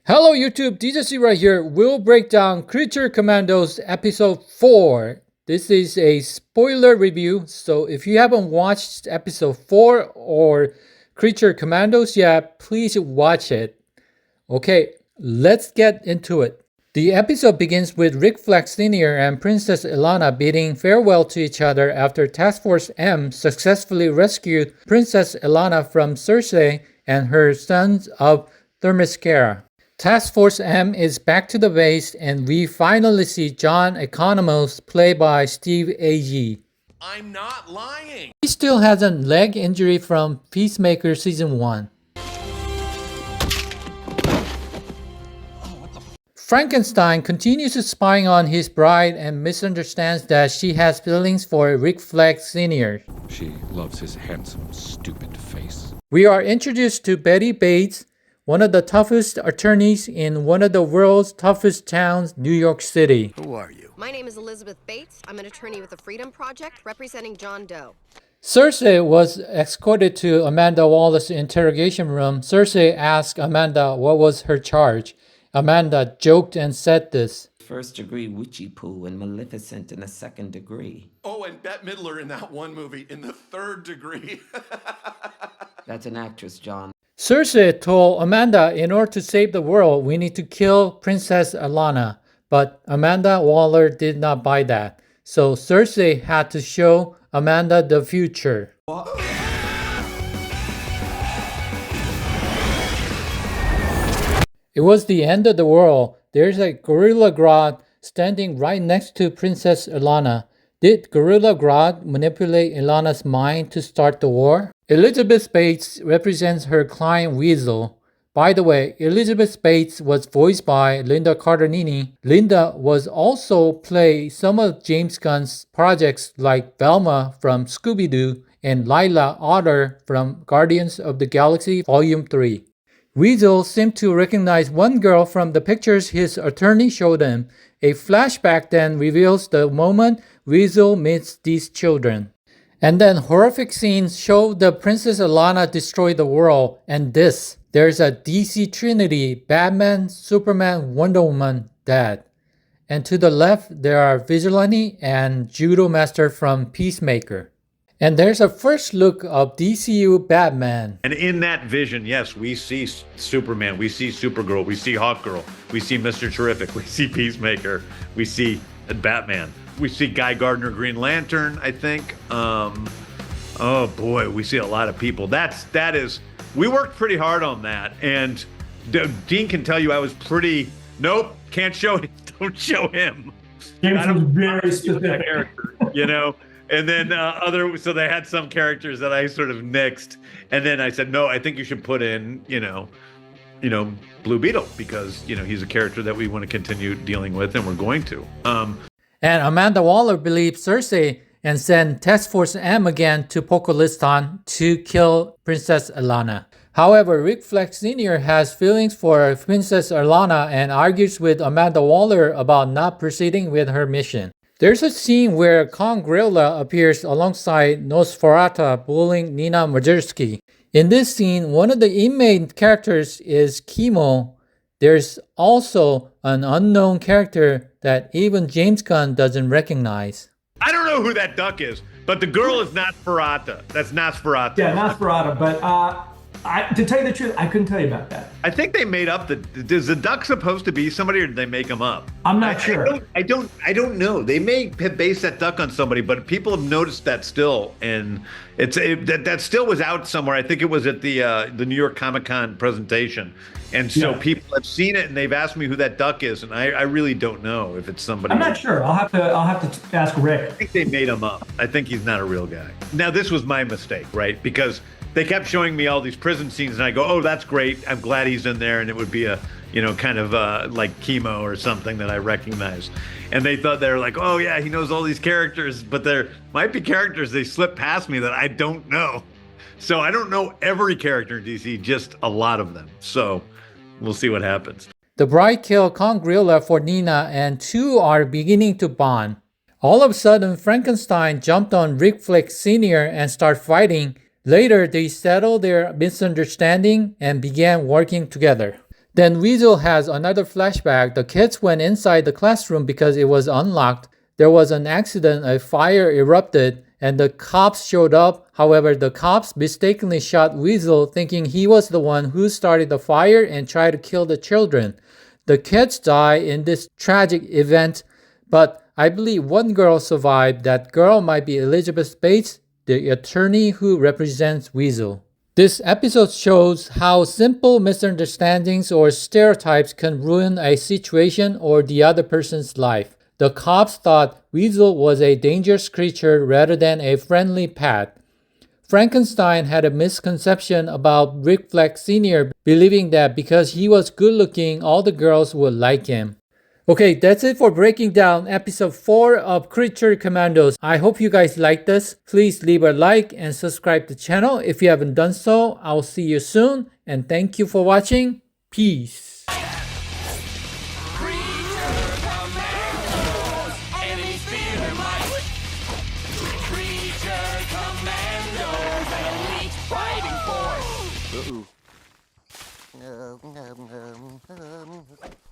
Hello YouTube, DJC right here. We'll break down Creature Commandos episode 4. This is a spoiler review, so if you haven't watched episode 4 or Creature Commandos yet, please watch it. Okay, let's get into it. The episode begins with Rick Flag Sr. and Princess Ilana bidding farewell to each other after Task Force M successfully rescued Princess Ilana from Cersei and her sons of Themyscira. Task Force M is back to the base and we finally see John Economos played by Steve Agee. I'm not lying. He still has a leg injury from Peacemaker Season 1. Frankenstein continues spying on his bride and misunderstands that she has feelings for Rick Flag Sr. She loves his handsome, stupid face. We are introduced to Betty Bates, one of the toughest attorneys in one of the world's toughest towns, New York City. Who are you? My name is Elizabeth Bates. I'm an attorney with the Freedom Project representing John Doe. Cersei was escorted to Amanda Waller's interrogation room. Cersei asked Amanda what was her charge. Amanda joked and said this. First degree witchy poo and Maleficent in the second degree. Oh, and Bette Midler in that one movie in the third degree. That's an actress, John. Cersei told Amanda in order to save the world, we need to kill Princess Ilana. But Amanda Waller did not buy that. So Cersei had to show Amanda the future. It was the end of the world. There's a Gorilla Grodd standing right next to Princess Ilana. Did Gorilla Grodd manipulate Ilana's mind to start the war? Elizabeth Bates represents her client Weasel. By the way, Elizabeth Bates was voiced by Linda Cardellini. Linda was also played some of James Gunn's projects like Velma from Scooby-Doo and Lila Otter from Guardians of the Galaxy Volume 3. Weasel seemed to recognize one girl from the pictures his attorney showed him. A flashback then reveals the moment Weasel meets these children. And then horrific scenes show the Princess Ilana destroy the world. And this, there's a DC Trinity, Batman, Superman, Wonder Woman, dead. And to the left, there are Vigilante and Judo Master from Peacemaker. And there's a first look of DCU Batman. And in that vision, yes, we see Superman, we see Supergirl, we see Hawkgirl, we see Mr. Terrific, we see Peacemaker, we see Batman. We see Guy Gardner Green Lantern, I think. Oh boy, we see a lot of people. That is, we worked pretty hard on that. And Dean can tell you I was pretty, nope, can't show him, don't show him. James was very specific. Character, you know? And then so they had some characters that I sort of nixed. And then I said, no, I think you should put in, you know, Blue Beetle, because, you know, he's a character that we want to continue dealing with, and we're going to. And Amanda Waller believes Cersei and sent Task Force M again to Pocolistan to kill Princess Ilana. However, Rick Flag Sr. has feelings for Princess Ilana and argues with Amanda Waller about not proceeding with her mission. There's a scene where Kong Gorilla appears alongside Nosferatu bullying Nina Majersky. In this scene, one of the inmate characters is Chemo. There's also an unknown character that even James Gunn doesn't recognize. I don't know who that duck is, but the girl is Nosferatu. That's Nosferatu. Yeah, Nosferatu. But to tell you the truth, I couldn't tell you about that. I think they made up is the duck supposed to be somebody, or did they make him up? I'm not sure. I don't know. They may have based that duck on somebody, but people have noticed that still, and that still was out somewhere. I think it was at the New York Comic-Con presentation, and so yeah. People have seen it, and they've asked me who that duck is, and I really don't know if it's somebody. I'm not sure. I'll have to ask Rick. I think they made him up. I think he's not a real guy. Now this was my mistake, right? Because they kept showing me all these prison scenes, and I go, oh, that's great. I'm glad he's in there. And it would be a, you know, kind of like Chemo or something that I recognize. And they thought they were like, oh, yeah, he knows all these characters. But there might be characters they slip past me that I don't know. So I don't know every character in DC, just a lot of them. So we'll see what happens. The bride killed Kong Gorilla for Nina, and two are beginning to bond. All of a sudden, Frankenstein jumped on Rick Flag Sr. and started fighting. Later, they settled their misunderstanding and began working together. Then Weasel has another flashback. The kids went inside the classroom because it was unlocked. There was an accident, a fire erupted, and the cops showed up. However, the cops mistakenly shot Weasel, thinking he was the one who started the fire and tried to kill the children. The kids die in this tragic event, but I believe one girl survived. That girl might be Elizabeth Bates, the attorney who represents Weasel. This episode shows how simple misunderstandings or stereotypes can ruin a situation or the other person's life. The cops thought Weasel was a dangerous creature rather than a friendly pet. Frankenstein had a misconception about Rick Fleck Sr., believing that because he was good looking, all the girls would like him. Okay, that's it for breaking down episode 4 of Creature Commandos. I hope you guys liked this. Please leave a like and subscribe to the channel if you haven't done so. I'll see you soon, and thank you for watching. Peace. Fighting force.